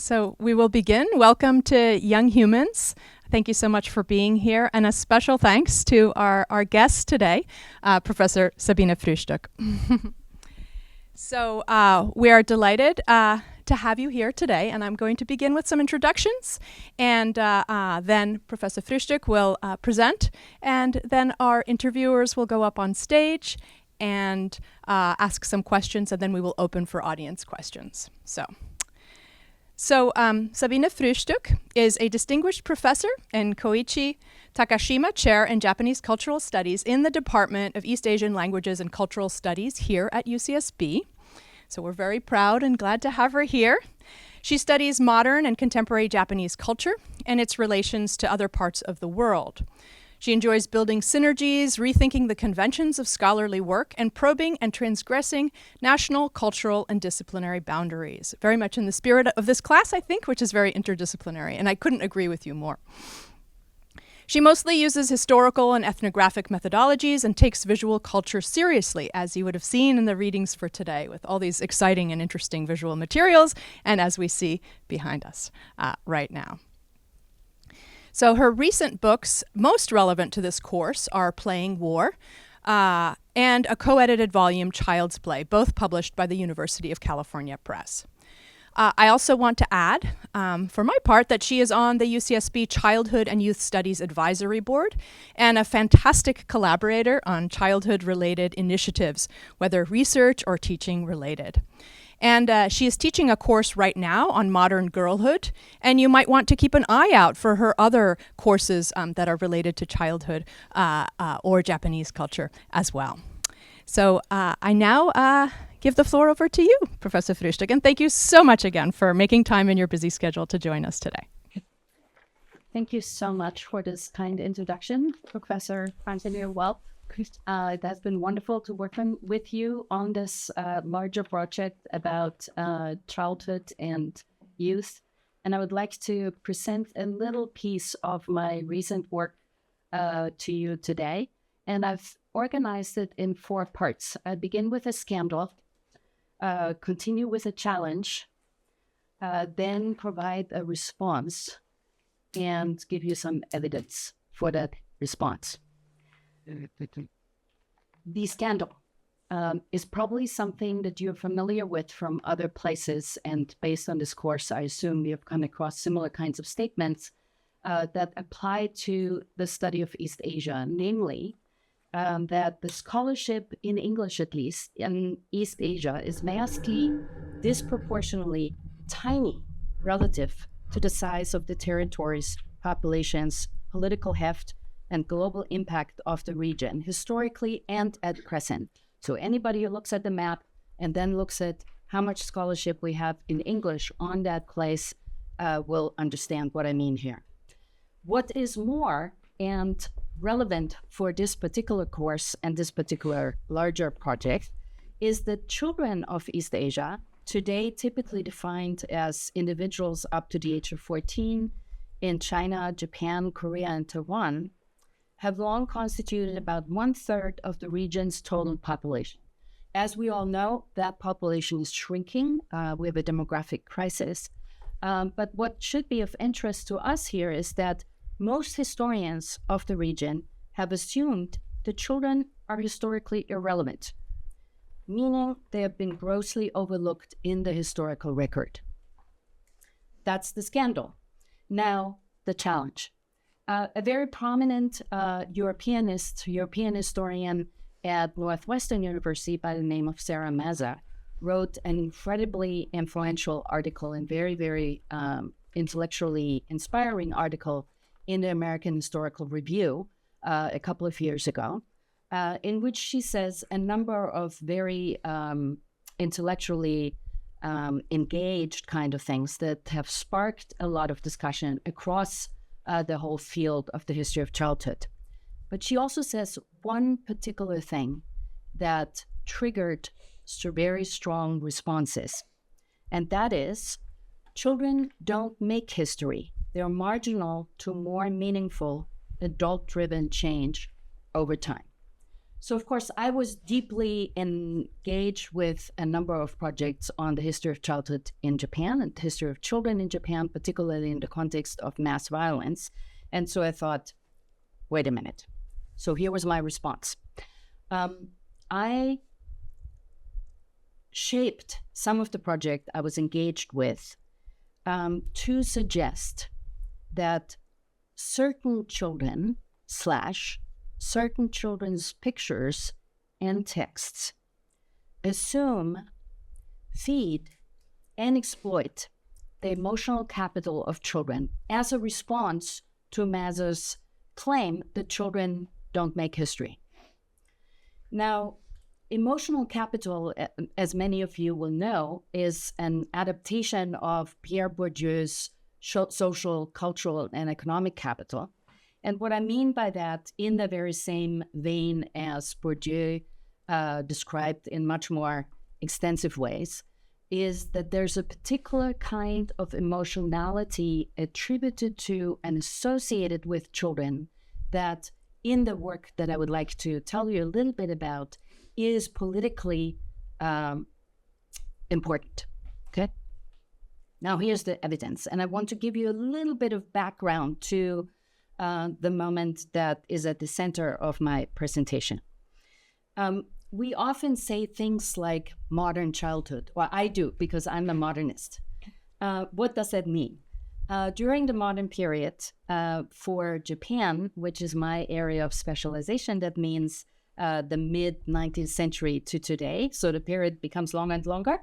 So we will begin. Welcome to Young Humans. Thank you so much for being here. And a special thanks to our guest today, Professor Sabine Frühstück. So we are delighted to have you here today. And I'm going to begin with some introductions. And then Professor Frühstück will present. And then our interviewers will go up on stage and ask some questions. And then we will open for audience questions. So Sabine Frühstück is a distinguished professor and Koichi Takashima Chair in Japanese Cultural Studies in the Department of East Asian Languages and Cultural Studies here at UCSB. So we're very proud and glad to have her here. She studies modern and contemporary Japanese culture and its relations to other parts of the world. She enjoys building synergies, rethinking the conventions of scholarly work, and probing and transgressing national, cultural, and disciplinary boundaries. Very much in the spirit of this class, I think, which is very interdisciplinary, and I couldn't agree with you more. She mostly uses historical and ethnographic methodologies and takes visual culture seriously, as you would have seen in the readings for today, with all these exciting and interesting visual materials, and as we see behind us right now. So her recent books most relevant to this course are Playing War and a co-edited volume, Child's Play, both published by the University of California Press. I also want to add, for my part, that she is on the UCSB Childhood and Youth Studies Advisory Board and a fantastic collaborator on childhood-related initiatives, whether research or teaching related. And she is teaching a course right now on modern girlhood, and you might want to keep an eye out for her other courses that are related to childhood or Japanese culture as well. So I now give the floor over to you, Professor Frühstück, and thank you so much again for making time in your busy schedule to join us today. Thank you so much for this kind introduction, Professor Quincie. Well, it has been wonderful to work with you on this larger project about childhood and youth. And I would like to present a little piece of my recent work to you today. And I've organized it in 4 parts. I begin with a scandal, continue with a challenge, then provide a response, and give you some evidence for that response. The scandal is probably something that you're familiar with from other places, and based on this course, I assume you've come across similar kinds of statements that apply to the study of East Asia, namely that the scholarship, in English at least, in East Asia is vastly disproportionately tiny relative to the size of the territories, populations, political heft, and global impact of the region, historically and at present. So anybody who looks at the map and then looks at how much scholarship we have in English on that place will understand what I mean here. What is more and relevant for this particular course and this particular larger project is that children of East Asia, today typically defined as individuals up to the age of 14 in China, Japan, Korea, and Taiwan, have long constituted about 1/3 of the region's total population. As we all know, that population is shrinking. We have a demographic crisis. But what should be of interest to us here is that most historians of the region have assumed the children are historically irrelevant, meaning they have been grossly overlooked in the historical record. That's the scandal. Now, the challenge. A very prominent European historian at Northwestern University by the name of Sarah Mazza wrote an incredibly influential article and very, very intellectually inspiring article in the American Historical Review a couple of years ago, in which she says a number of very intellectually engaged kind of things that have sparked a lot of discussion across the whole field of the history of childhood. But she also says one particular thing that triggered very strong responses, and that is children don't make history. They're marginal to more meaningful adult-driven change over time. So, of course, I was deeply engaged with a number of projects on the history of childhood in Japan and the history of children in Japan, particularly in the context of mass violence. And so I thought, wait a minute. So here was my response. I shaped some of the project I was engaged with to suggest that certain children / certain children's pictures and texts assume, feed, and exploit the emotional capital of children as a response to Mazur's claim that children don't make history. Now, emotional capital, as many of you will know, is an adaptation of Pierre Bourdieu's social, cultural, and economic capital. And what I mean by that, in the very same vein as Bourdieu described in much more extensive ways, is that there's a particular kind of emotionality attributed to and associated with children that, in the work that I would like to tell you a little bit about, is politically important. Okay? Now, here's the evidence. And I want to give you a little bit of background to the moment that is at the center of my presentation. We often say things like modern childhood. Well, I do, because I'm a modernist. What does that mean? During the modern period, for Japan, which is my area of specialization, that means the mid-19th century to today, so the period becomes longer and longer.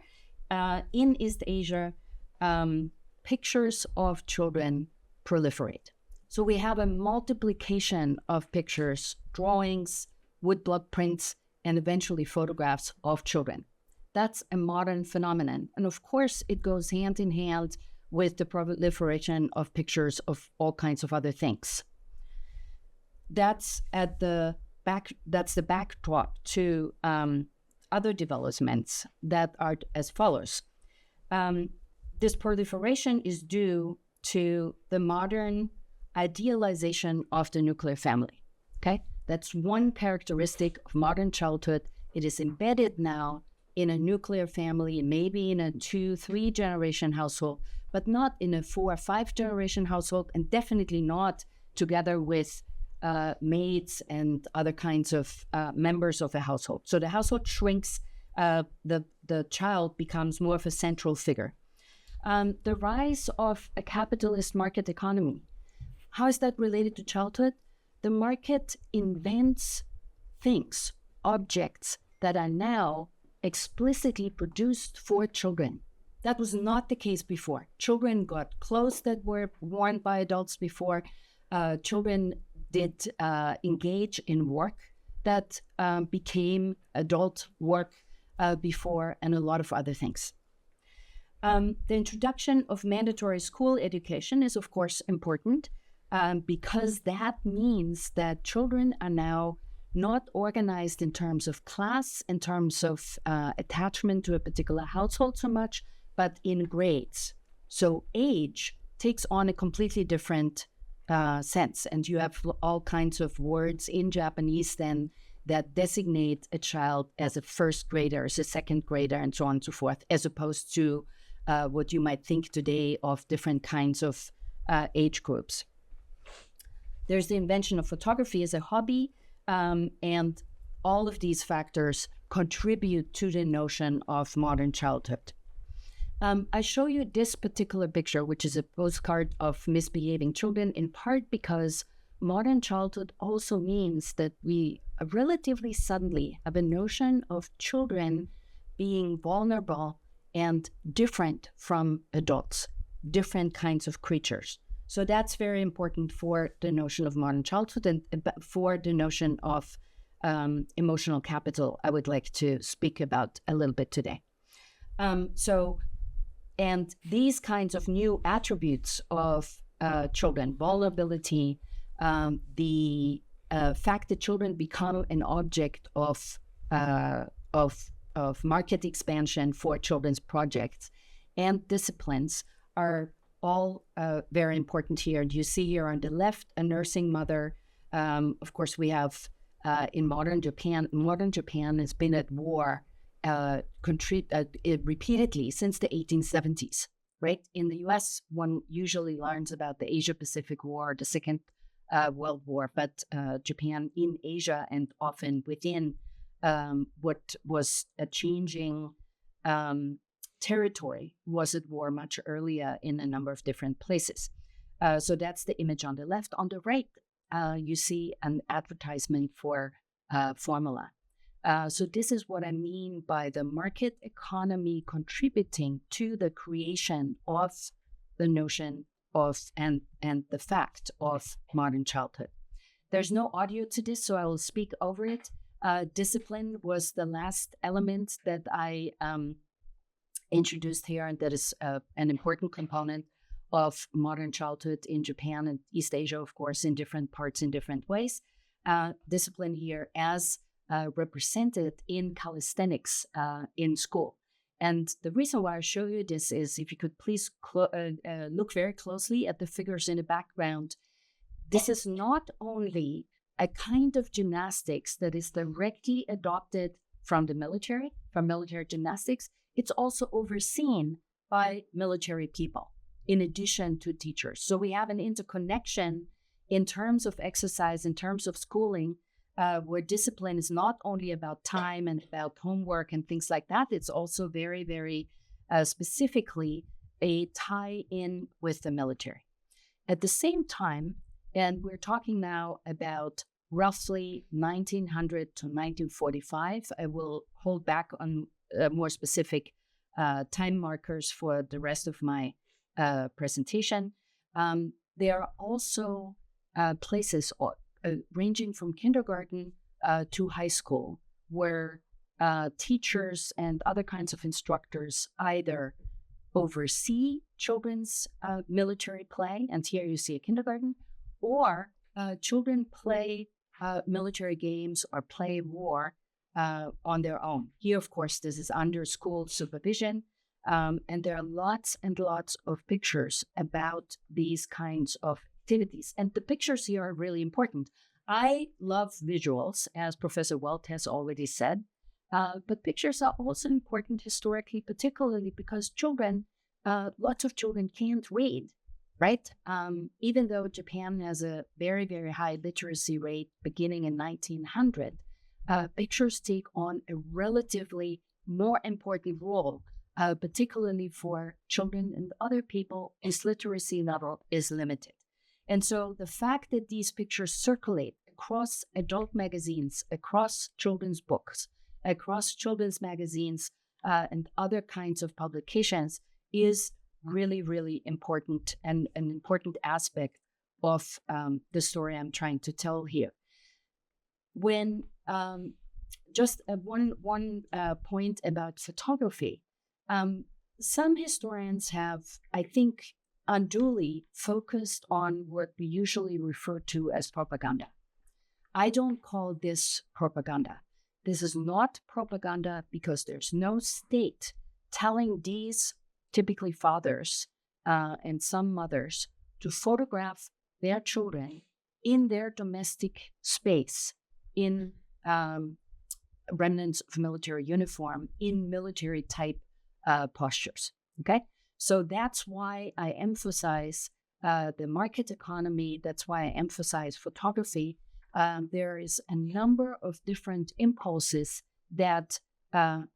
In East Asia, pictures of children proliferate. So we have a multiplication of pictures, drawings, woodblock prints, and eventually photographs of children. That's a modern phenomenon. And of course, it goes hand in hand with the proliferation of pictures of all kinds of other things. That's the backdrop to other developments that are as follows. This proliferation is due to the modern idealization of the nuclear family. Okay? That's one characteristic of modern childhood. It is embedded now in a nuclear family, maybe in a 2-3 generation household, but not in a 4 or 5 generation household, and definitely not together with maids and other kinds of members of a household. So the household shrinks, the child becomes more of a central figure. The rise of a capitalist market economy. How is that related to childhood? The market invents things, objects that are now explicitly produced for children. That was not the case before. Children got clothes that were worn by adults before. Children did engage in work that became adult work before, and a lot of other things. The introduction of mandatory school education is, of course, important. Because that means that children are now not organized in terms of class, in terms of attachment to a particular household so much, but in grades. So age takes on a completely different sense. And you have all kinds of words in Japanese then that designate a child as a first grader, as a second grader, and so on and so forth, as opposed to what you might think today of different kinds of age groups. There's the invention of photography as a hobby, and all of these factors contribute to the notion of modern childhood. I show you this particular picture, which is a postcard of misbehaving children, in part because modern childhood also means that we relatively suddenly have a notion of children being vulnerable and different from adults, different kinds of creatures. So that's very important for the notion of modern childhood and for the notion of emotional capital I would like to speak about a little bit today. And these kinds of new attributes of children, vulnerability, the fact that children become an object of market expansion for children's projects and disciplines are all very important here. You see here on the left a nursing mother. Of course, we have in modern Japan. Modern Japan has been at war repeatedly since the 1870s, right? In the US, one usually learns about the Asia-Pacific War, the Second World War, but Japan in Asia and often within what was a changing territory was at war much earlier in a number of different places. So that's the image on the left. On the right, you see an advertisement for formula. So this is what I mean by the market economy contributing to the creation of the notion of and the fact of modern childhood. There's no audio to this, so I will speak over it. Discipline was the last element that I introduced here, and that is an important component of modern childhood in Japan and East Asia, of course, in different parts, in different ways. Discipline here as represented in calisthenics in school. And the reason why I show you this is, if you could please look very closely at the figures in the background, this is not only a kind of gymnastics that is directly adopted from the military, from military gymnastics, it's also overseen by military people, in addition to teachers. So we have an interconnection in terms of exercise, in terms of schooling, where discipline is not only about time and about homework and things like that. It's also very, very specifically a tie-in with the military. At the same time, and we're talking now about roughly 1900 to 1945. I will hold back on more specific time markers for the rest of my presentation. There are also places ranging from kindergarten to high school where teachers and other kinds of instructors either oversee children's military play, and here you see a kindergarten, or children play military games or play war on their own. Here, of course, this is under school supervision, and there are lots and lots of pictures about these kinds of activities. And the pictures here are really important. I love visuals, as Professor Welt has already said, but pictures are also important historically, particularly because children, lots of children can't read, right? Even though Japan has a very, very high literacy rate beginning in 1900, pictures take on a relatively more important role, particularly for children and other people whose literacy level is limited. And so the fact that these pictures circulate across adult magazines, across children's books, across children's magazines, and other kinds of publications is really, really important, and an important aspect of the story I'm trying to tell here. When just one point about photography, some historians have, I think, unduly focused on what we usually refer to as propaganda. I don't call this propaganda. This is not propaganda because there's no state telling these, typically fathers and some mothers, to photograph their children in their domestic space, in remnants of military uniform, in military type postures. Okay? So that's why I emphasize the market economy. That's why I emphasize photography. There is a number of different impulses that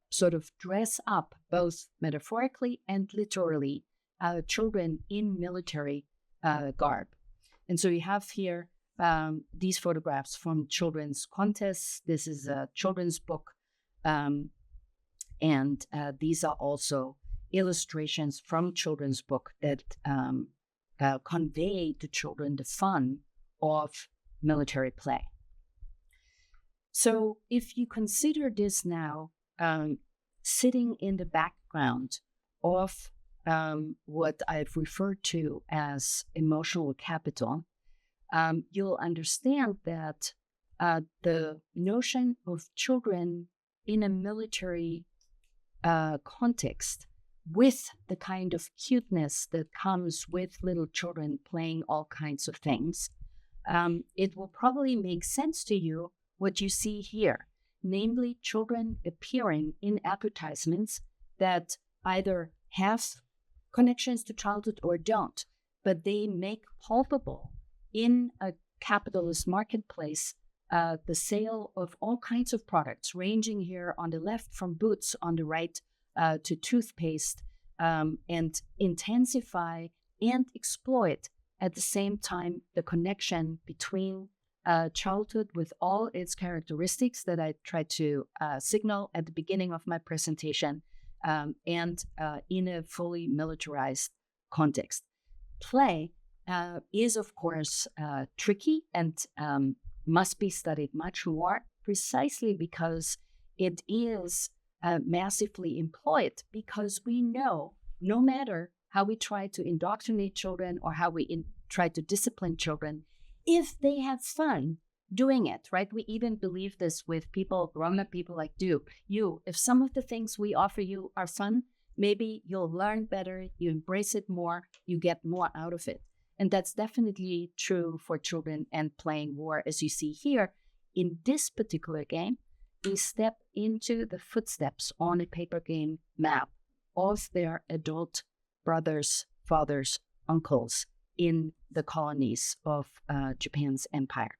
sort of dress up, both metaphorically and literally, children in military garb. And so you have here these photographs from children's contests. This is a children's book. And these are also illustrations from children's book that convey to children the fun of military play. So if you consider this now sitting in the background of what I've referred to as emotional capital, you'll understand that the notion of children in a military context, with the kind of cuteness that comes with little children playing all kinds of things, it will probably make sense to you what you see here, namely children appearing in advertisements that either have connections to childhood or don't, but they make palpable in a capitalist marketplace the sale of all kinds of products, ranging here on the left from boots, on the right to toothpaste, and intensify and exploit at the same time the connection between childhood with all its characteristics that I tried to signal at the beginning of my presentation, and in a fully militarized context. Play is, of course, tricky and must be studied much more, precisely because it is massively employed, because we know no matter how we try to indoctrinate children or how we try to discipline children, if they have fun doing it, right? We even believe this with people, grown-up people like you. If some of the things we offer you are fun, maybe you'll learn better, you embrace it more, you get more out of it. And that's definitely true for children and playing war. As you see here, in this particular game, we step into the footsteps on a paper game map of their adult brothers, fathers, uncles in the colonies of Japan's empire.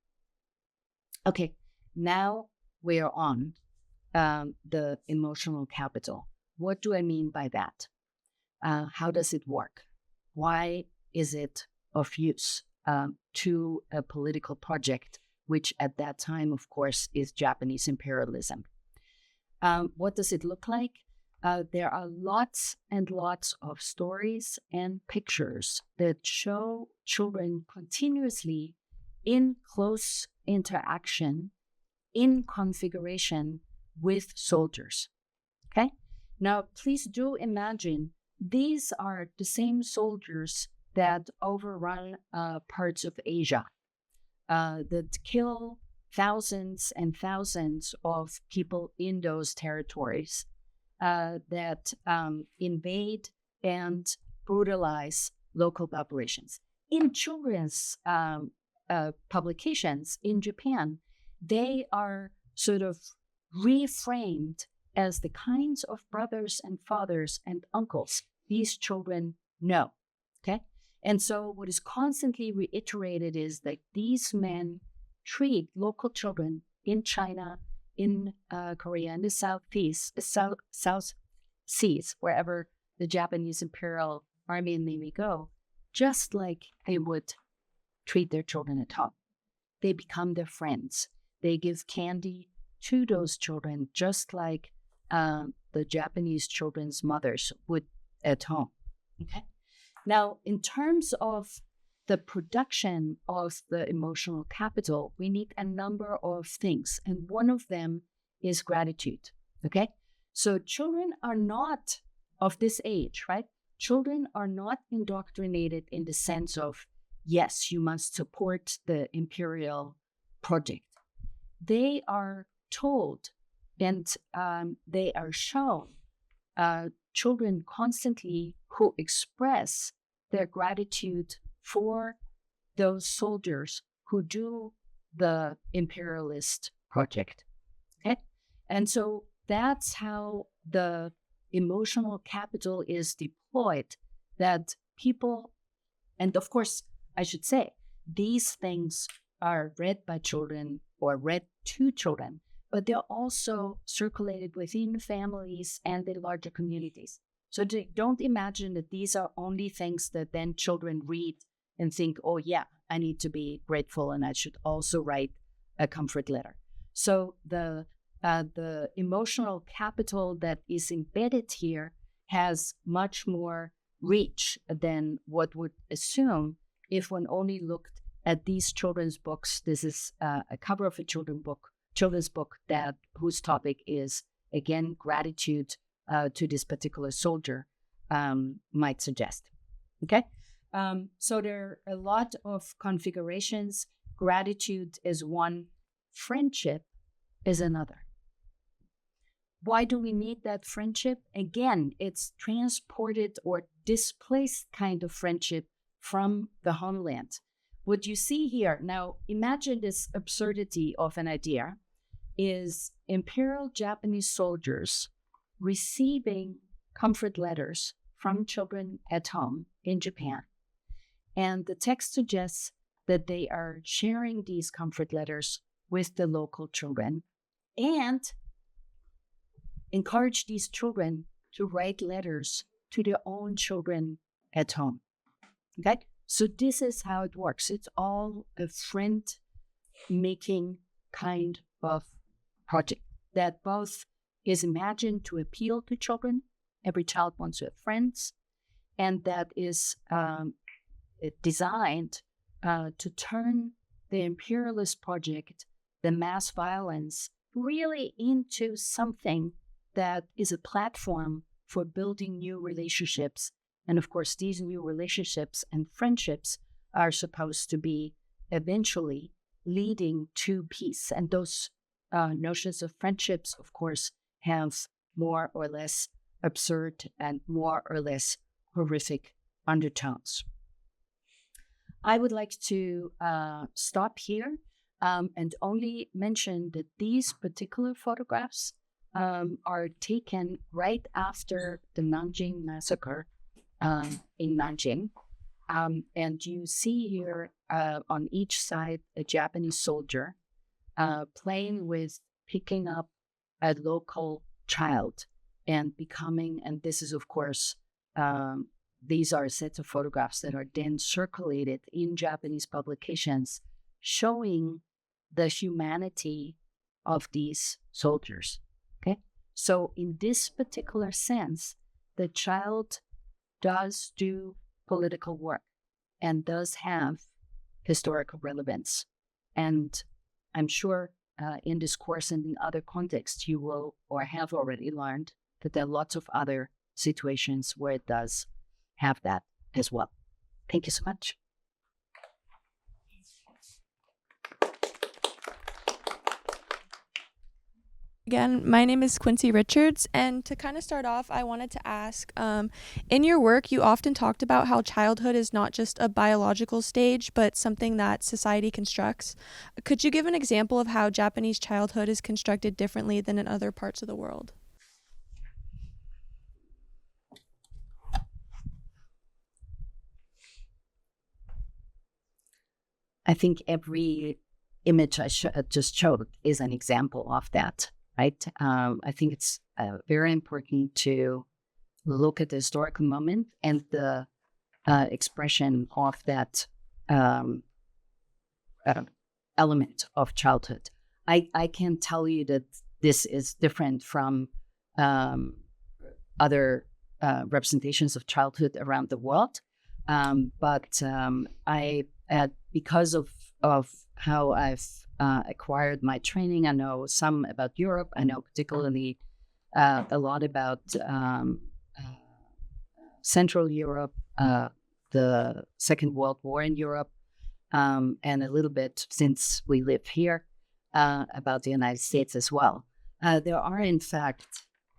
Okay, now we're on the emotional capital. What do I mean by that? How does it work? Why is it of use to a political project, which at that time, of course, is Japanese imperialism? What does it look like? There are lots and lots of stories and pictures that show children continuously in close interaction, in configuration with soldiers. Okay? Now, please do imagine these are the same soldiers that overrun parts of Asia, that kill thousands and thousands of people in those territories, that invade and brutalize local populations. In children's publications in Japan, they are sort of reframed as the kinds of brothers and fathers and uncles these children know. Okay? And so what is constantly reiterated is that these men treat local children in China, in Korea, in the South Seas, wherever the Japanese Imperial Army and Navy go, just like they would treat their children at home. They become their friends. They give candy to those children, just like the Japanese children's mothers would at home. Okay. Now, in terms of the production of the emotional capital, we need a number of things. And one of them is gratitude. Okay. So children are not of this age, right? Children are not indoctrinated in the sense of, yes, you must support the imperial project. They are told and they are shown children constantly who express their gratitude for those soldiers who do the imperialist project. Okay? And so that's how the emotional capital is deployed, that people, and of course, I should say, these things are read by children or read to children, but they're also circulated within families and in larger communities. So don't imagine that these are only things that then children read and think, oh yeah, I need to be grateful and I should also write a comfort letter. So the emotional capital that is embedded here has much more reach than what would assume if one only looked at these children's books. This is a cover of a children's book that whose topic is, again, gratitude to this particular soldier might suggest. Okay? So there are a lot of configurations. Gratitude is one. Friendship is another. Why do we need that friendship? Again, it's transported or displaced kind of friendship from the homeland. What you see here, now imagine this absurdity of an idea. is Imperial Japanese soldiers receiving comfort letters from children at home in Japan. And the text suggests that they are sharing these comfort letters with the local children and encourage these children to write letters to their own children at home. Okay? So this is how it works. It's all a friend-making kind of project that both is imagined to appeal to children. Every child wants to have friends. And that is designed to turn the imperialist project, the mass violence, really into something that is a platform for building new relationships. And of course, these new relationships and friendships are supposed to be eventually leading to peace. And those notions of friendships, of course, have more or less absurd and more or less horrific undertones. I would like to stop here and only mention that these particular photographs are taken right after the Nanjing massacre in Nanjing. And you see here on each side a Japanese soldier playing with picking up a local child and becoming, and this is of course, these are sets of photographs that are then circulated in Japanese publications showing the humanity of these soldiers. Okay, so in this particular sense, the child does do political work and does have historical relevance. And I'm sure in this course and in other contexts, you will or have already learned that there are lots of other situations where it does have that as well. Thank you so much. Again, my name is Quincie Richards, and to kind of start off, I wanted to ask, in your work, you often talked about how childhood is not just a biological stage, but something that society constructs. Could you give an example of how Japanese childhood is constructed differently than in other parts of the world? I think every image I just showed is an example of that. Right? I think it's very important to look at the historical moment and the expression of that element of childhood. I can tell you that this is different from other representations of childhood around the world, but because of how I've acquired my training, I know some about Europe. I know particularly a lot about Central Europe, the Second World War in Europe, and a little bit, since we live here, about the United States as well. There are, in fact,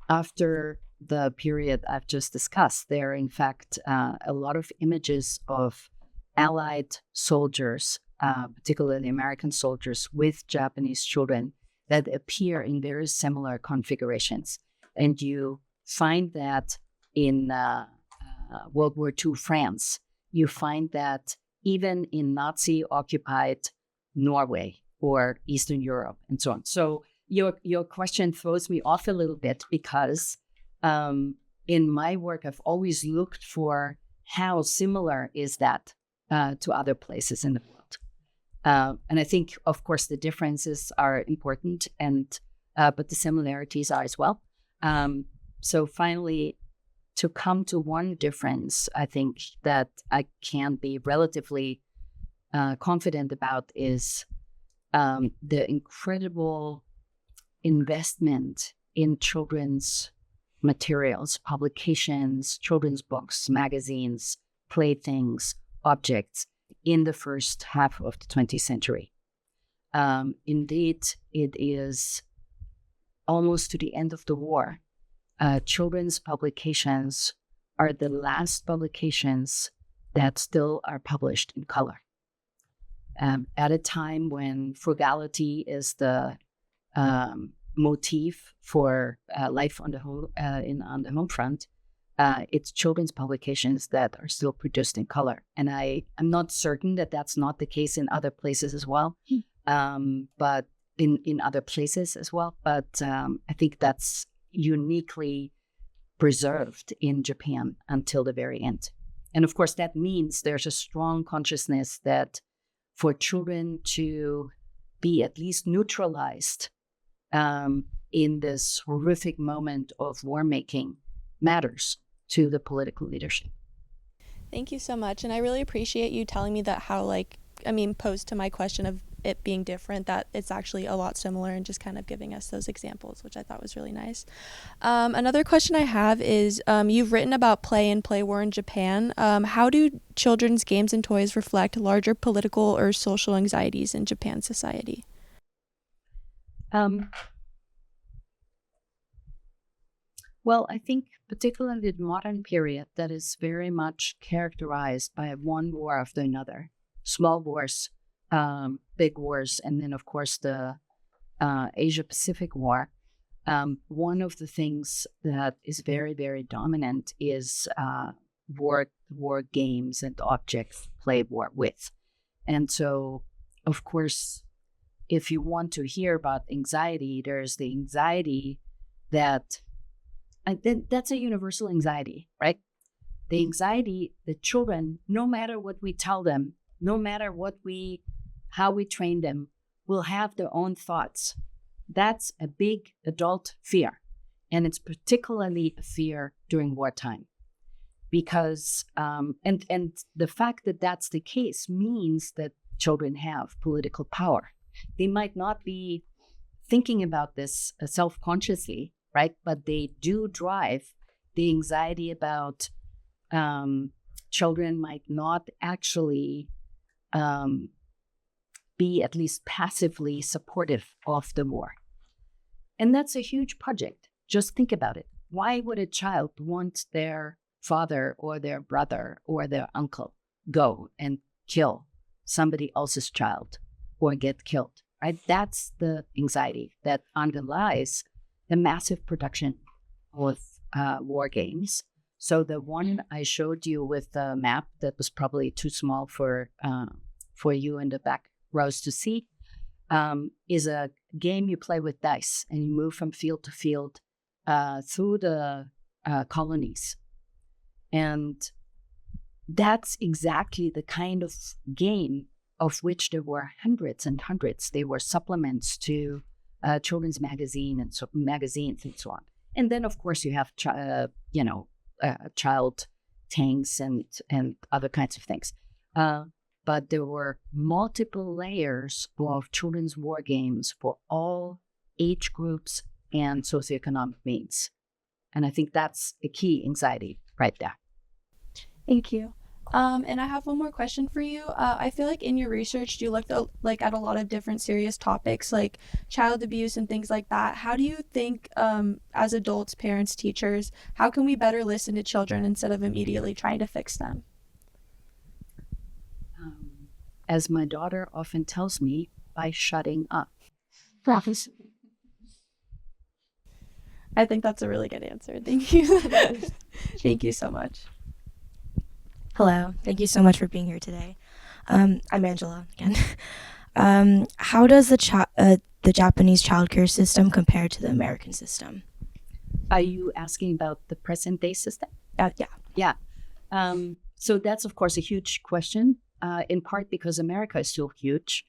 after the period I've just discussed, there are, in fact, a lot of images of Allied soldiers, particularly American soldiers, with Japanese children that appear in very similar configurations. And you find that in World War II France. You find that even in Nazi-occupied Norway or Eastern Europe and so on. So your question throws me off a little bit because in my work, I've always looked for how similar is that to other places in the world. And I think, of course, the differences are important, but the similarities are as well. So finally, to come to one difference, I think that I can be relatively confident about is the incredible investment in children's materials, publications, children's books, magazines, playthings, objects in the first half of the 20th century. Indeed, it is almost to the end of the war. Children's publications are the last publications that still are published in color. At a time when frugality is the motif for life on the home front. It's children's publications that are still produced in color. And I'm not certain that that's not the case in other places as well, but in other places as well. But I think that's uniquely preserved in Japan until the very end. And of course, that means there's a strong consciousness that for children to be at least neutralized in this horrific moment of war making matters to the political leadership. Thank you so much. And I really appreciate you telling me that posed to my question of it being different, that it's actually a lot similar, and just kind of giving us those examples, which I thought was really nice. Another question I have is, you've written about play and play war in Japan. How do children's games and toys reflect larger political or social anxieties in Japan society? Well, I think particularly the modern period that is very much characterized by one war after another, small wars, big wars, and then of course the Asia-Pacific War. One of the things that is very, very dominant is war games and objects played war with. And so, of course, if you want to hear about anxiety, there's the anxiety that's a universal anxiety, right? The anxiety that children, no matter what we tell them, no matter how we train them, will have their own thoughts. That's a big adult fear. And it's particularly a fear during wartime. Because, and the fact that that's the case means that children have political power. They might not be thinking about this self-consciously, right? But they do drive the anxiety about children might not actually be at least passively supportive of the war. And that's a huge project. Just think about it. Why would a child want their father or their brother or their uncle go and kill somebody else's child or get killed, right? That's the anxiety that underlies the massive production of war games. So the one I showed you with the map that was probably too small for you in the back rows to see is a game you play with dice, and you move from field to field through the colonies. And that's exactly the kind of game of which there were hundreds and hundreds. They were supplements to children's magazines and so on. And then, of course, you have child tanks and other kinds of things. But there were multiple layers of children's war games for all age groups and socioeconomic means. And I think that's a key anxiety right there. Thank you. And I have one more question for you. I feel like in your research, you looked at a lot of different serious topics like child abuse and things like that. How do you think, as adults, parents, teachers, how can we better listen to children instead of immediately trying to fix them? As my daughter often tells me, by shutting up. I think that's a really good answer. Thank you. Thank you so much. Hello. Thank you so much for being here today. I'm Angela again. How does the Japanese childcare system compare to the American system? Are you asking about the present day system? Yeah. Yeah. So that's, of course, a huge question, in part because America is still huge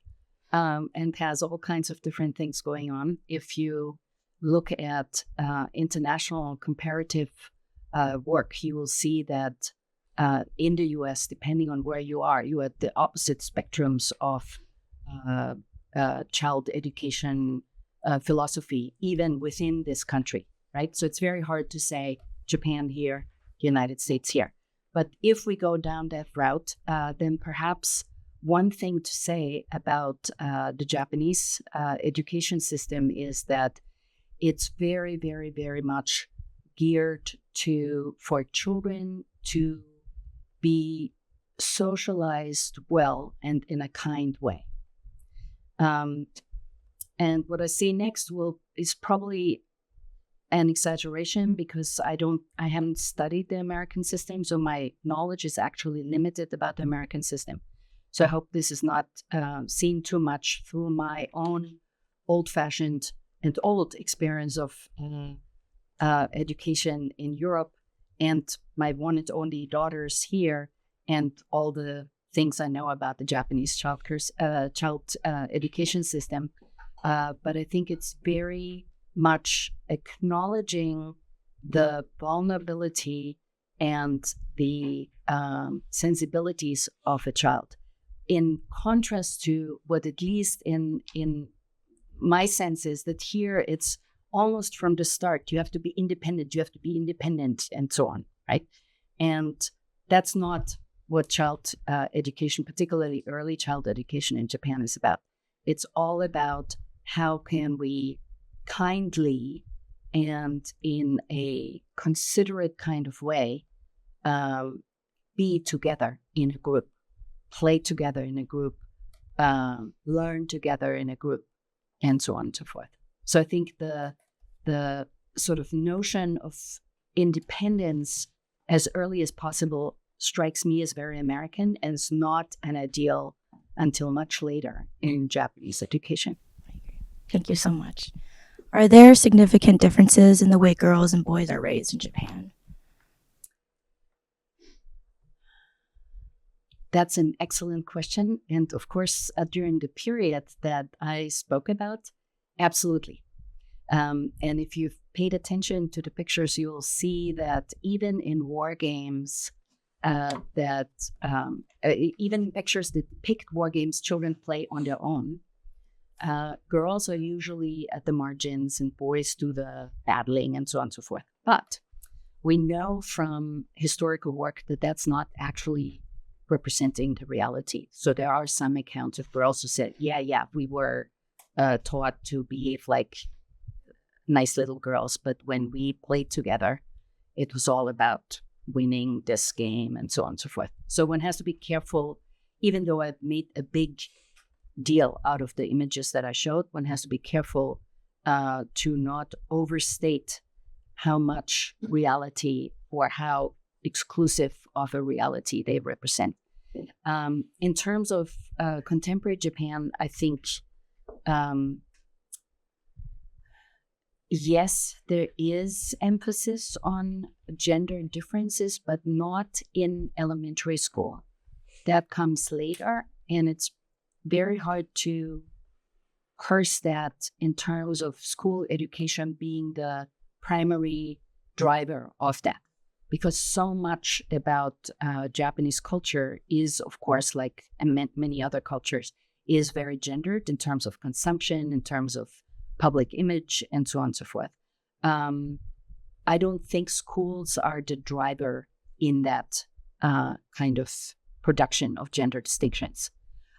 and has all kinds of different things going on. If you look at international comparative work, you will see that in the US, depending on where you are at the opposite spectrums of child education philosophy, even within this country, right? So it's very hard to say Japan here, United States here. But if we go down that route, then perhaps one thing to say about the Japanese education system is that it's very, very, very much geared for children to be socialized well and in a kind way. And what I see next is probably an exaggeration because I haven't studied the American system, so my knowledge is actually limited about the American system. So I hope this is not seen too much through my own old-fashioned and old experience of education in Europe and my one and only daughters here and all the things I know about the Japanese child education system. But I think it's very much acknowledging the vulnerability and the sensibilities of a child, in contrast to what, at least in my sense, is that here it's almost from the start. You have to be independent, and so on, right? And that's not what child education, particularly early child education in Japan, is about. It's all about how can we kindly and in a considerate kind of way be together in a group, play together in a group, learn together in a group, and so on and so forth. So I think the sort of notion of independence as early as possible strikes me as very American, and it's not an ideal until much later in Japanese education. Thank you so much. Are there significant differences in the way girls and boys are raised in Japan? That's an excellent question. And of course, during the period that I spoke about, absolutely. And if you've paid attention to the pictures, you'll see that even in war games, even pictures that depict war games children play on their own, girls are usually at the margins and boys do the battling and so on and so forth. But we know from historical work that that's not actually representing the reality. So there are some accounts of girls who said, yeah, we were taught to behave like nice little girls, but when we played together, it was all about winning this game and so on and so forth. So one has to be careful, even though I've made a big deal out of the images that I showed, one has to be careful to not overstate how much reality or how exclusive of a reality they represent. In terms of contemporary Japan, I think, yes, there is emphasis on gender differences, but not in elementary school. That comes later, and it's very hard to parse that in terms of school education being the primary driver of that. Because so much about Japanese culture is, of course, like many other cultures, is very gendered in terms of consumption, in terms of public image, and so on and so forth. I don't think schools are the driver in that kind of production of gender distinctions.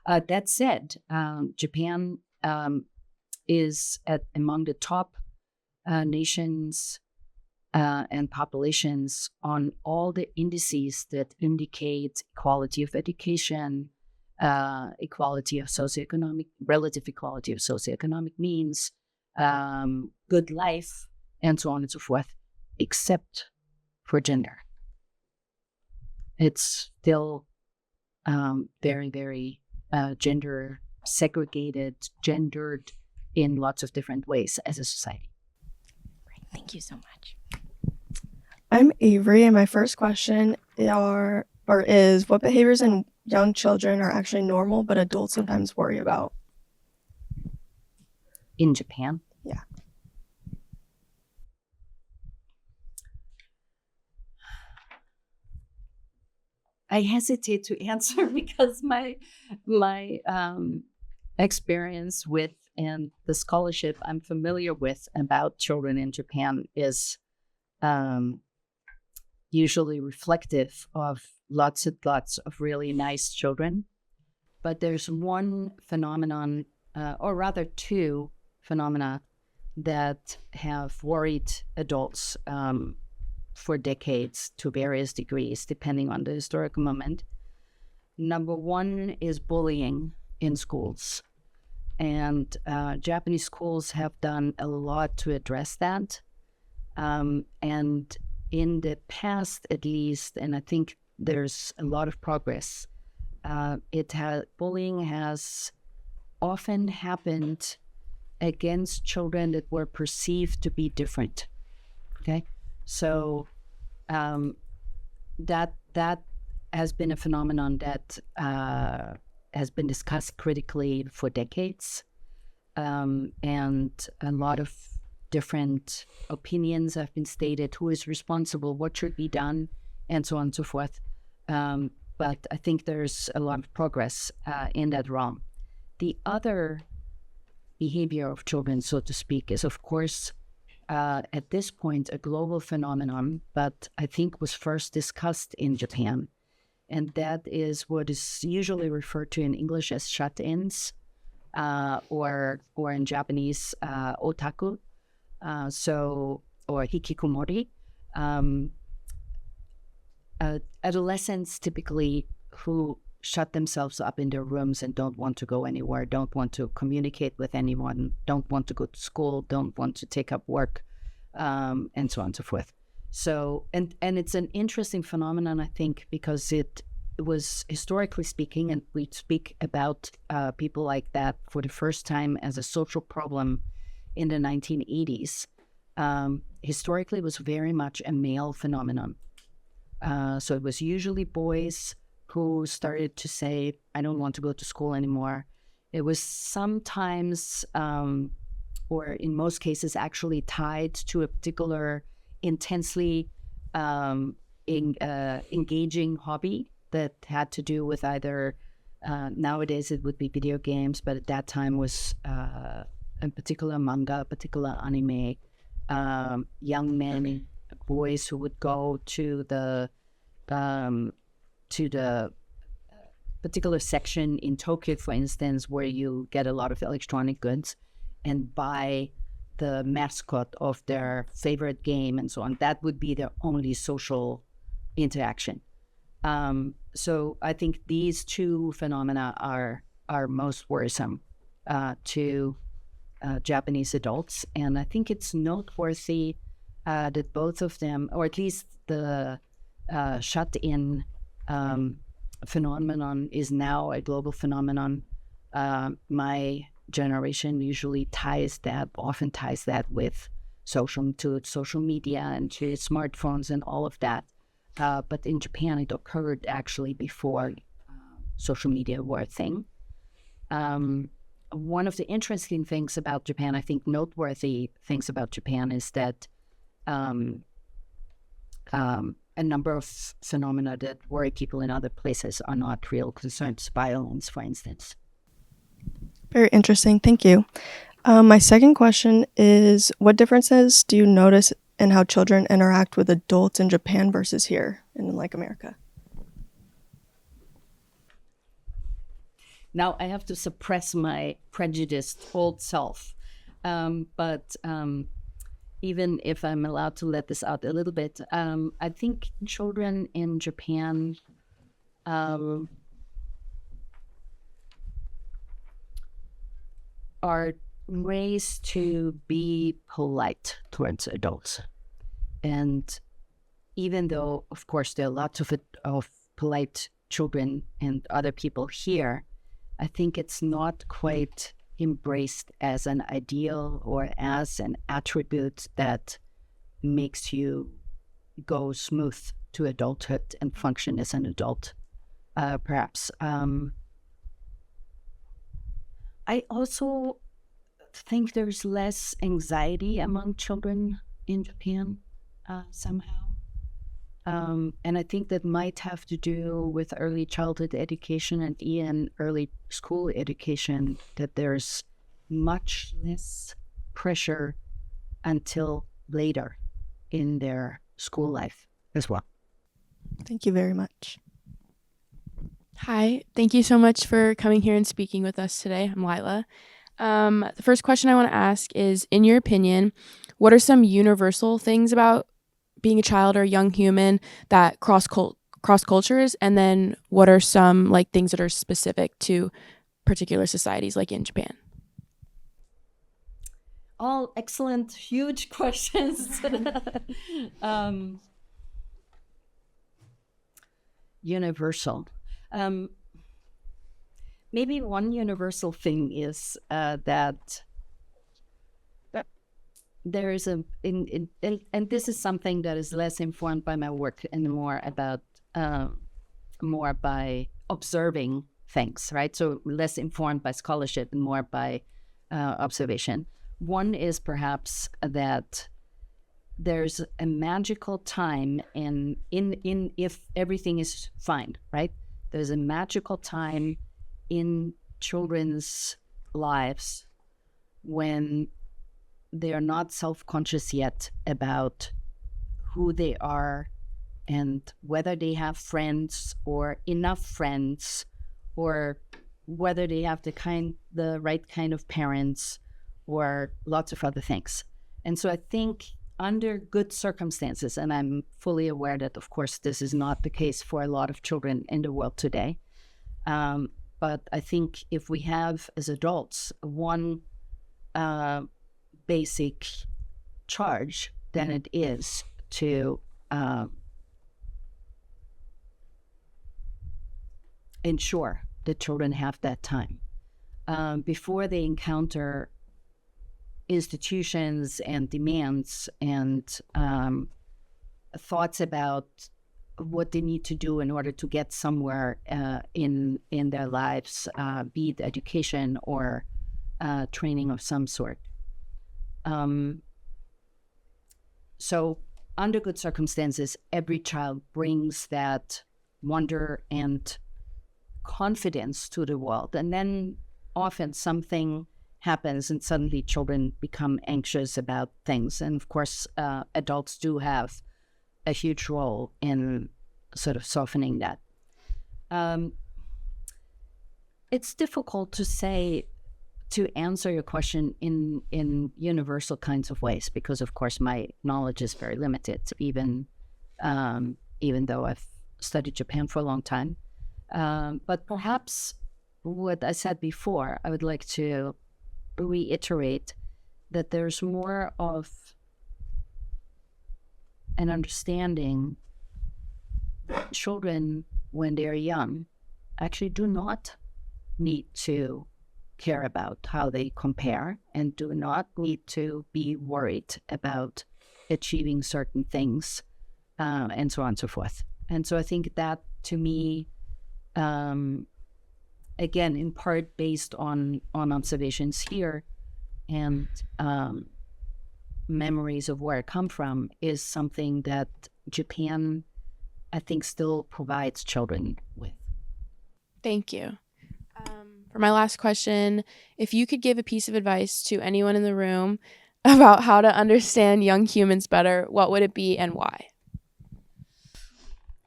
That said, Japan is among the top nations and populations on all the indices that indicate equality of education, equality of socioeconomic, relative equality of socioeconomic means, good life, and so on and so forth, except for gender. It's still very, very gender segregated, gendered in lots of different ways as a society. Great. Thank you so much. I'm Avery, and my first question is what behaviors in young children are actually normal, but adults sometimes worry about? In Japan? Yeah. I hesitate to answer because my experience with and the scholarship I'm familiar with about children in Japan is usually reflective of lots and lots of really nice children. But there's one phenomenon, or rather two phenomena, that have worried adults for decades to various degrees, depending on the historical moment. Number one is bullying in schools. And Japanese schools have done a lot to address that. And in the past, at least, and I think there's a lot of progress, bullying has often happened against children that were perceived to be different. Okay, so that has been a phenomenon that has been discussed critically for decades, and a lot of different opinions have been stated: who is responsible, what should be done, and so on and so forth. But I think there's a lot of progress in that realm. The other behavior of children, so to speak, is of course at this point a global phenomenon, but I think was first discussed in Japan. And that is what is usually referred to in English as shut-ins, or in Japanese, otaku, or hikikomori. Adolescents typically who shut themselves up in their rooms and don't want to go anywhere, don't want to communicate with anyone, don't want to go to school, don't want to take up work, and so on and so forth. So, and it's an interesting phenomenon, I think, because it was, historically speaking, and we speak about people like that for the first time as a social problem in the 1980s. Historically, it was very much a male phenomenon. So it was usually boys who started to say, I don't want to go to school anymore. It was sometimes, or in most cases, actually tied to a particular intensely engaging hobby that had to do with either, nowadays it would be video games, but at that time was a particular manga, a particular anime, young men, boys who would go to the particular section in Tokyo, for instance, where you get a lot of electronic goods and buy the mascot of their favorite game and so on. That would be their only social interaction. So I think these two phenomena are most worrisome to Japanese adults. And I think it's noteworthy that both of them, or at least the shut-in phenomenon is now a global phenomenon. My generation usually often ties that with social media and to smartphones and all of that. But in Japan, it occurred actually before social media were a thing. One of the interesting things about Japan, I think noteworthy things about Japan, is that a number of phenomena that worry people in other places are not real concerns. Violence, for instance. Very interesting. Thank you. My second question is, what differences do you notice in how children interact with adults in Japan versus here in like America? Now I have to suppress my prejudiced old self. But even if I'm allowed to let this out a little bit, I think children in Japan are raised to be polite towards adults. And even though, of course, there are lots of polite children and other people here, I think it's not quite embraced as an ideal or as an attribute that makes you go smooth to adulthood and function as an adult, perhaps. I also think there's less anxiety among children in Japan somehow. And I think that might have to do with early childhood education and even early school education, that there's much less pressure until later in their school life as well. Thank you very much. Hi, thank you so much for coming here and speaking with us today. I'm Lyla. The first question I want to ask is, in your opinion, what are some universal things about being a child or a young human that cross cultures, and then what are some like things that are specific to particular societies, like in Japan? all excellent, huge questions. Universal. Maybe one universal thing is that there is and this is something that is less informed by my work and more about more by observing things, right? So less informed by scholarship and more by observation. One is perhaps that there's a magical time in if everything is fine, right? There's a magical time in children's lives when they are not self-conscious yet about who they are and whether they have friends or enough friends or whether they have the right kind of parents or lots of other things. And so I think under good circumstances, and I'm fully aware that, of course, this is not the case for a lot of children in the world today, but I think if we have, as adults, one basic charge, then it is to ensure that children have that time before they encounter institutions and demands and thoughts about what they need to do in order to get somewhere in their lives, be it education or training of some sort. So under good circumstances, every child brings that wonder and confidence to the world. And then often something happens and suddenly children become anxious about things. And of course, adults do have a huge role in sort of softening that. It's difficult to answer your question in universal kinds of ways, because of course my knowledge is very limited, even though I've studied Japan for a long time. But perhaps what I said before, I would like to reiterate that there's more of an understanding that children, when they're young, actually do not need to care about how they compare and do not need to be worried about achieving certain things and so on and so forth. And so I think that, to me, again, in part based on observations here and memories of where I come from, is something that Japan, I think, still provides children with. Thank you. For my last question, if you could give a piece of advice to anyone in the room about how to understand young humans better, what would it be and why?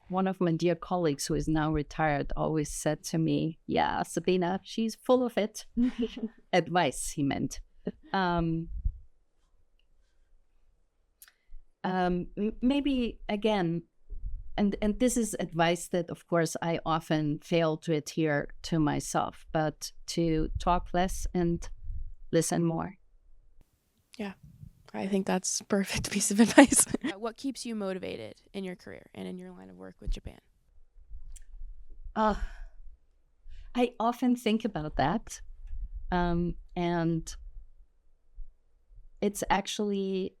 One of my dear colleagues who is now retired always said to me, yeah, Sabine, she's full of it. Advice, he meant. Maybe, again, and this is advice that, of course, I often fail to adhere to myself, but to talk less and listen more. Yeah. I think that's a perfect piece of advice. What keeps you motivated in your career and in your line of work with Japan? I often think about that. And it's actually,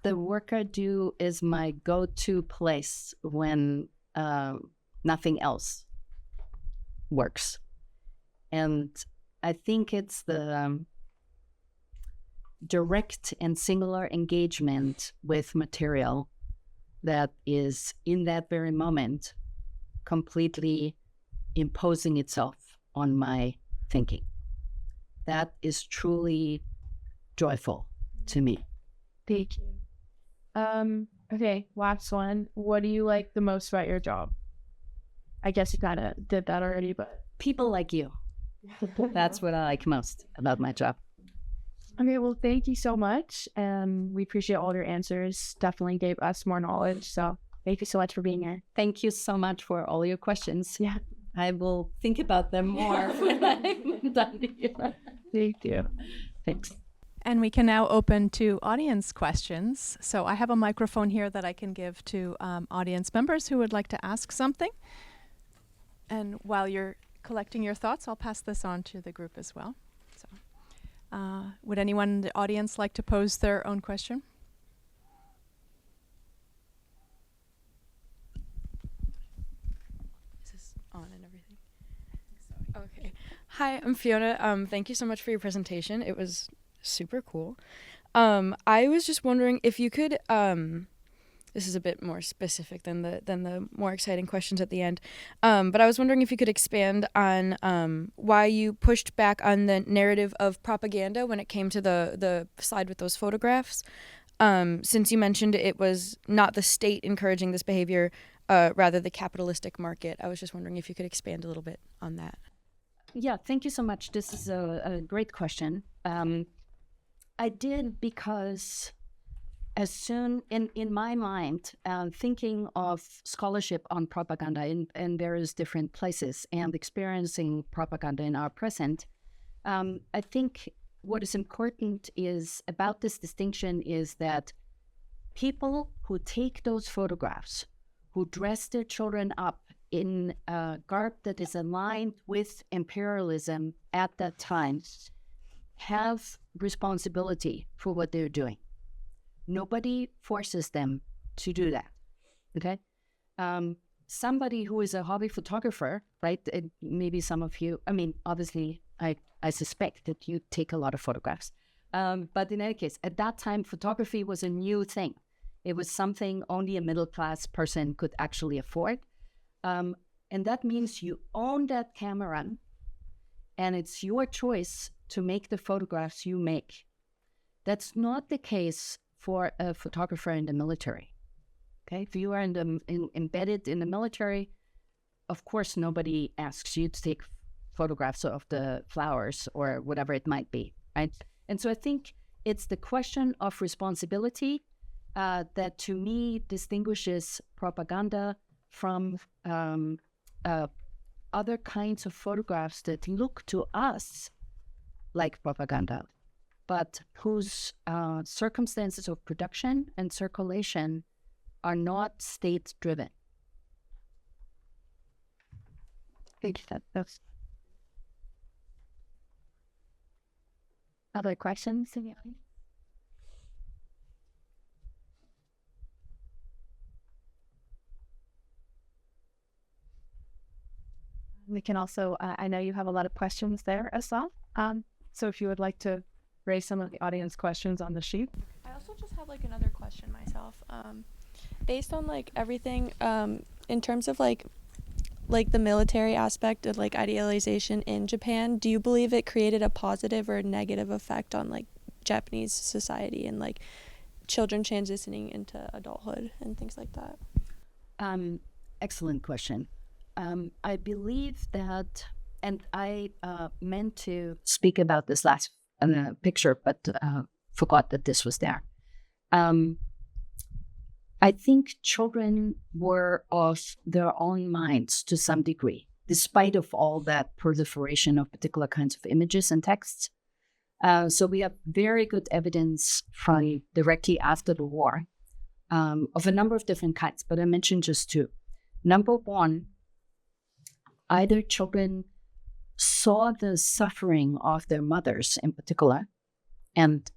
the work I do is my go-to place when nothing else works. And I think it's the direct and singular engagement with material that is, in that very moment, completely imposing itself on my thinking. That is truly joyful to me. Thank you. Okay, last one. What do you like the most about your job? I guess you kind of did that already, but... People like you. That's what I like most about my job. Okay, well, thank you so much. We appreciate all your answers. Definitely gave us more knowledge. So thank you so much for being here. Thank you so much for all your questions. Yeah. I will think about them more when I'm done here. Thank you. Thanks. And we can now open to audience questions. So I have a microphone here that I can give to audience members who would like to ask something. And while you're collecting your thoughts, I'll pass this on to the group as well. So, would anyone in the audience like to pose their own question? Is this on and everything? Okay. Hi, I'm Fiona. Thank you so much for your presentation. It was super cool. I was just wondering if you could, this is a bit more specific than the more exciting questions at the end, but I was wondering if you could expand on why you pushed back on the narrative of propaganda when it came to the slide with those photographs. Since you mentioned it was not the state encouraging this behavior, rather the capitalistic market. I was just wondering if you could expand a little bit on that. Yeah, thank you so much. This is a great question. I did because as soon in my mind, thinking of scholarship on propaganda in various different places and experiencing propaganda in our present, I think what is important is about this distinction is that people who take those photographs, who dress their children up in a garb that is aligned with imperialism at that time, have responsibility for what they're doing. Nobody forces them to do that, okay? Somebody who is a hobby photographer, right? Maybe some of you, I mean, obviously, I suspect that you take a lot of photographs. But in any case, at that time, photography was a new thing. It was something only a middle-class person could actually afford. And that means you own that camera, and it's your choice to make the photographs you make. That's not the case for a photographer in the military. Okay, if you are embedded in the military, of course nobody asks you to take photographs of the flowers or whatever it might be, right? And so I think it's the question of responsibility that to me distinguishes propaganda from other kinds of photographs that look to us like propaganda, but whose circumstances of production and circulation are not state-driven. Thank you. That's other questions in the audience? We can also, I know you have a lot of questions there as well. So if you would like to raise some of the audience questions on the sheet. I also just have like another question myself. Based on like everything, in terms of like the military aspect of like idealization in Japan, do you believe it created a positive or negative effect on like Japanese society and like children transitioning into adulthood and things like that? Excellent question. I believe that, and I meant to speak about this last picture, but forgot that this was there. I think children were of their own minds to some degree, despite of all that proliferation of particular kinds of images and texts. So we have very good evidence from directly after the war of a number of different kinds, but I mentioned just two. Number one, either children saw the suffering of their mothers in particular and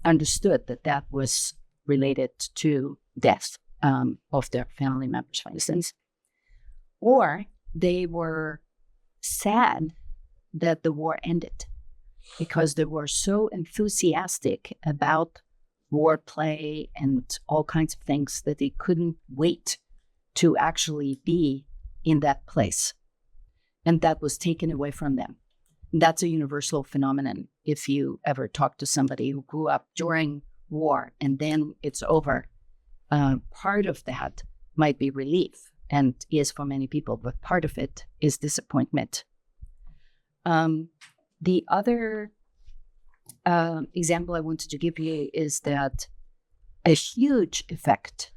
understood that that was related to death of their family members, for instance, or they were sad that the war ended because they were so enthusiastic about war play and all kinds of things that they couldn't wait to actually be in that place. And that was taken away from them. That's a universal phenomenon. If you ever talk to somebody who grew up during war and then it's over, part of that might be relief and is for many people, but part of it is disappointment. The other example I wanted to give you is that a huge effect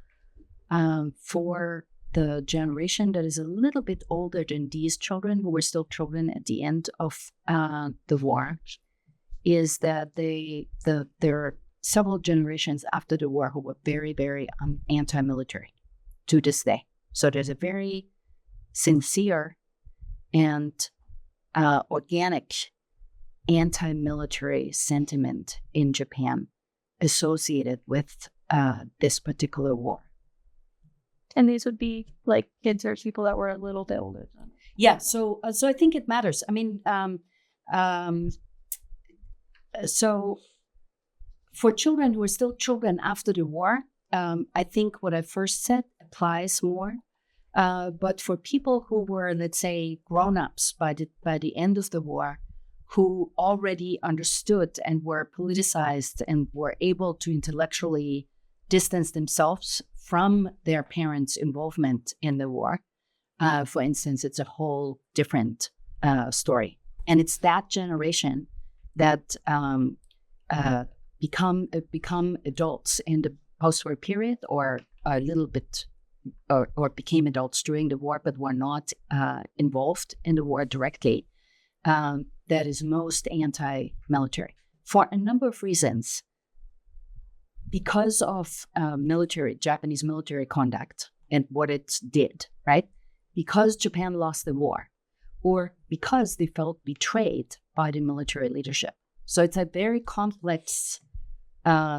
for the generation that is a little bit older than these children, who were still children at the end of the war, is that there are several generations after the war who were very, very anti-military to this day. So there's a very sincere and organic anti-military sentiment in Japan associated with this particular war. And these would be like kids or people that were a little bit older. Yeah, so I think it matters. I mean, so for children who are still children after the war, I think what I first said applies more. But for people who were, let's say, grown-ups by the end of the war, who already understood and were politicized and were able to intellectually distance themselves from their parents' involvement in the war, for instance, it's a whole different story. And it's that generation that become adults in the post-war period, or a little bit, or became adults during the war, but were not involved in the war directly, that is most anti-military for a number of reasons. Because of Japanese military conduct and what it did, right? Because Japan lost the war, or because they felt betrayed by the military leadership. So it's a very complex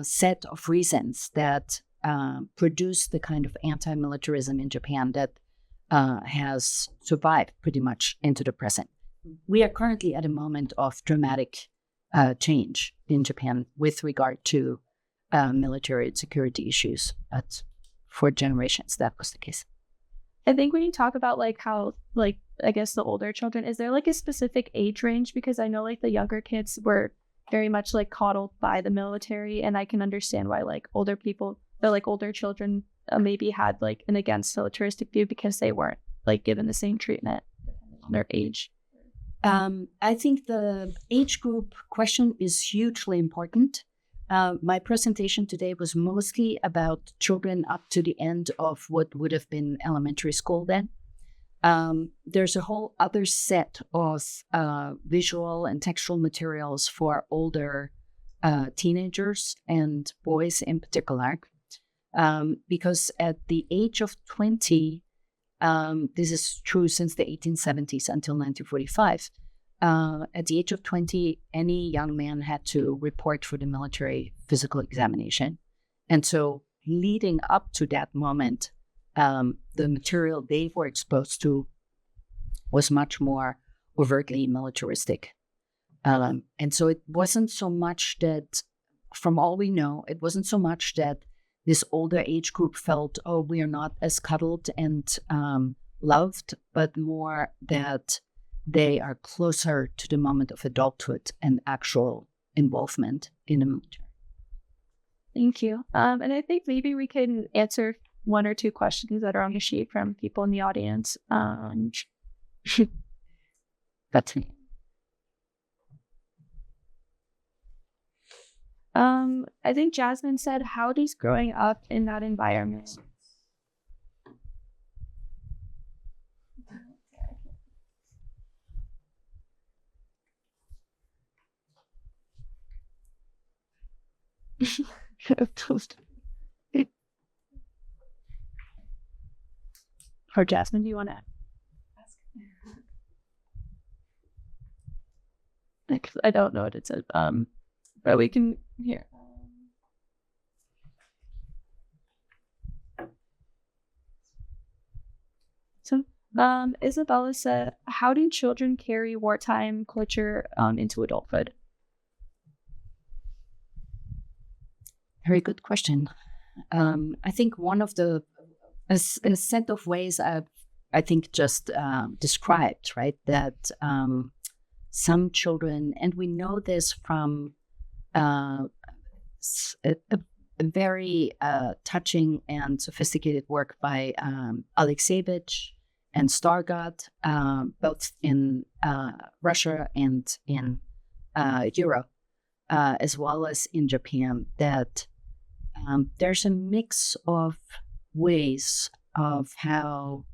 set of reasons that produce the kind of anti-militarism in Japan that has survived pretty much into the present. We are currently at a moment of dramatic change in Japan with regard to military and security issues. But for generations, that was the case. I think when you talk about like how, like, I guess the older children, is there like a specific age range? Because I know like the younger kids were very much like coddled by the military, and I can understand why like older people, the like older children maybe had like an against militaristic view because they weren't like given the same treatment on their age. I think the age group question is hugely important. My presentation today was mostly about children up to the end of what would have been elementary school then. There's a whole other set of visual and textual materials for older teenagers and boys in particular, because at the age of 20, this is true since the 1870s until 1945, at the age of 20, any young man had to report for the military physical examination. And so leading up to that moment, the material they were exposed to was much more overtly militaristic. And so it wasn't so much that, from all we know, it wasn't so much that this older age group felt, oh, we are not as cuddled and loved, but more that they are closer to the moment of adulthood and actual involvement in the military. Thank you. And I think maybe we can answer one or two questions that are on the sheet from people in the audience. That's me. I think Jasmine said, how does growing up in that environment? Or Jasmine, do you want to ask? I don't know what it said, but we can hear. So, Isabella said, how do children carry wartime culture into adulthood? Very good question. I think one of a set of ways I think just described, right, that some children, and we know this from a very touching and sophisticated work by Alexievich and Stargard, both in Russia and in Europe, as well as in Japan, that there's a mix of ways of how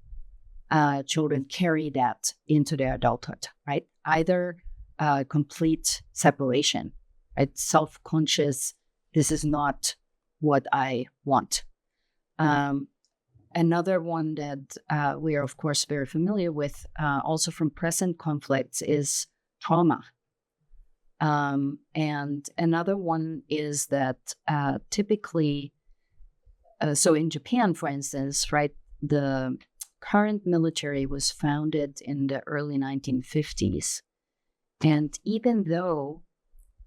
children carry that into their adulthood, right? Either complete separation right? Self-conscious, this is not what I want. Another one that we are, of course, very familiar with, also from present conflicts, is trauma. And another one is that typically, so in Japan, for instance, right, the current military was founded in the early 1950s. And even though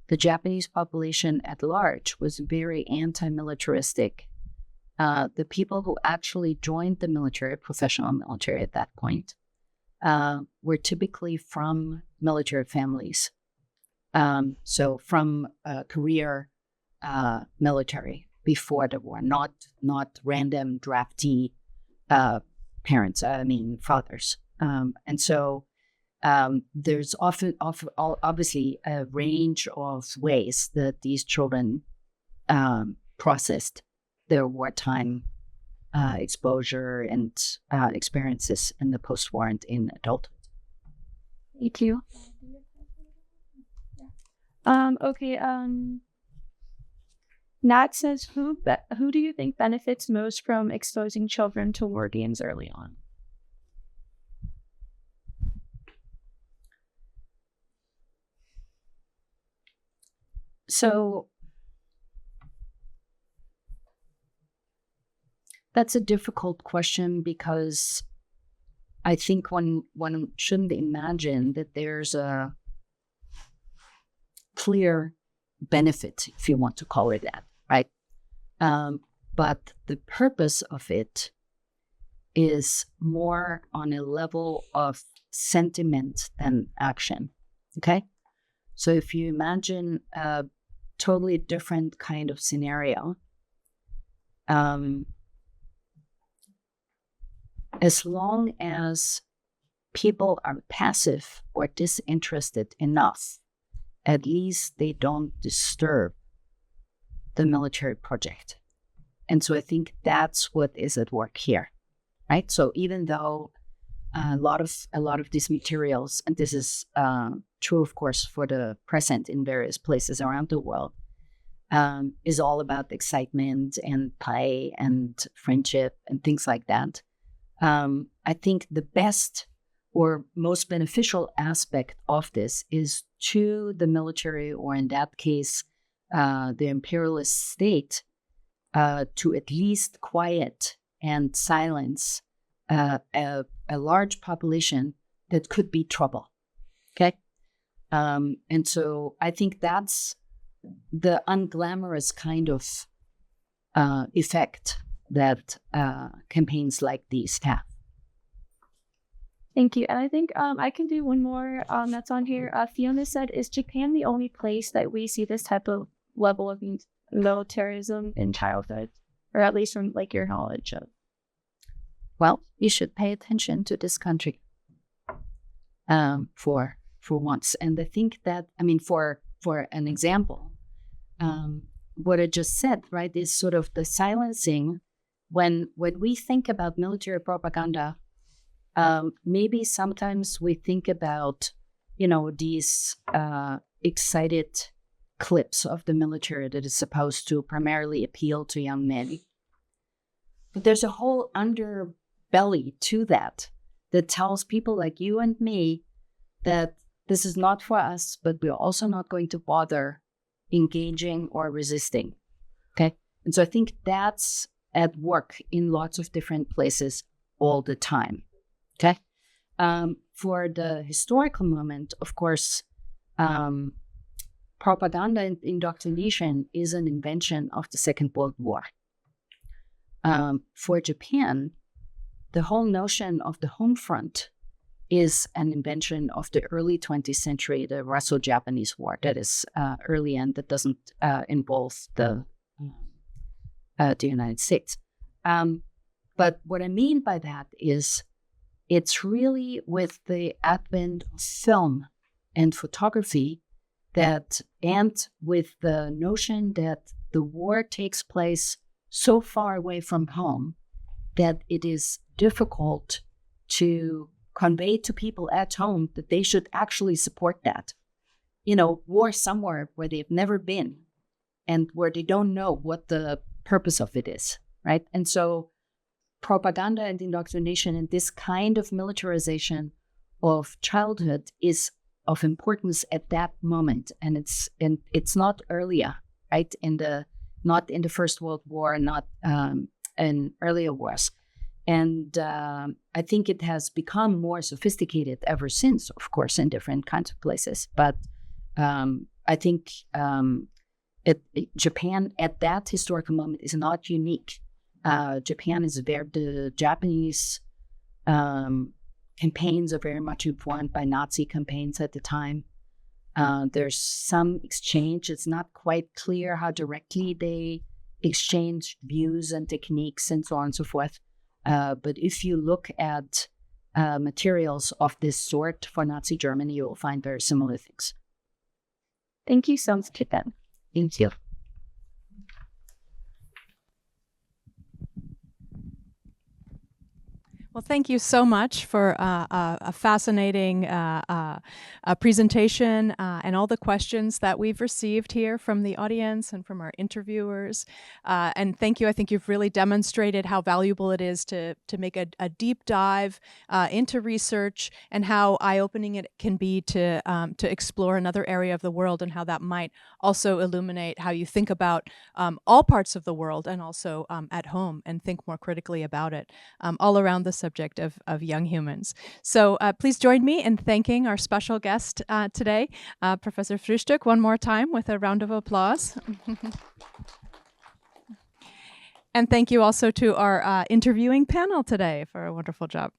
the Japanese population at large was very anti-militaristic, the people who actually joined the military, professional military at that point, were typically from military families. So from career military before the war, not random draftee parents, fathers. And so there's obviously a range of ways that these children processed their wartime exposure and experiences in the post-war and in adulthood. Thank you. Okay. Nat says, who do you think benefits most from exposing children to war games early on? So that's a difficult question, because I think one shouldn't imagine that there's a clear benefit, if you want to call it that, right? But the purpose of it is more on a level of sentiment than action, okay? So if you imagine a totally different kind of scenario, as long as people are passive or disinterested enough, at least they don't disturb the military project. And so I think that's what is at work here, right? So even though a lot of these materials, and this is true, of course, for the present in various places around the world, is all about excitement and play and friendship and things like that. I think the best or most beneficial aspect of this is to the military, or in that case, the imperialist state, to at least quiet and silence a large population that could be trouble. Okay? And so I think that's the unglamorous kind of effect that campaigns like these have. Thank you. And I think I can do one more that's on here. Fiona said, is Japan the only place that we see this type of level of militarism in childhood? Or at least from your knowledge of? Well, you should pay attention to this country for once. And I think that, for an example, what I just said, right, is sort of the silencing. When we think about military propaganda, maybe sometimes we think about, these excited clips of the military that is supposed to primarily appeal to young men. But there's a whole underbelly to that tells people like you and me that this is not for us, but we're also not going to bother engaging or resisting. Okay? And so I think that's at work in lots of different places all the time. Okay? For the historical moment, of course, propaganda and indoctrination is an invention of the Second World War. For Japan, the whole notion of the home front is an invention of the early 20th century, the Russo-Japanese War. That is early, and that doesn't involve the United States. But what I mean by that is it's really with the advent of film and photography and with the notion that the war takes place so far away from home that it is difficult to convey to people at home that they should actually support that. war somewhere where they've never been and where they don't know what the purpose of it is, right? And so propaganda and indoctrination and this kind of militarization of childhood is of importance at that moment, and it's not earlier, right? Not in the First World War, not in earlier wars. And I think it has become more sophisticated ever since, of course, in different kinds of places. But I think Japan at that historical moment is not unique. Japan is the Japanese campaigns are very much informed by Nazi campaigns at the time. There's some exchange. It's not quite clear how directly they exchange views and techniques and so on and so forth. But if you look at materials of this sort for Nazi Germany, you will find very similar things. Thank you so much, then. Thank you. Well, thank you so much for a fascinating presentation and all the questions that we've received here from the audience and from our interviewers. And thank you. I think you've really demonstrated how valuable it is to make a deep dive into research and how eye-opening it can be to explore another area of the world and how that might also illuminate how you think about all parts of the world and also at home and think more critically about it all around the subject of young humans. So please join me in thanking our special guest today, Professor Frühstück, one more time with a round of applause. And thank you also to our interviewing panel today for a wonderful job.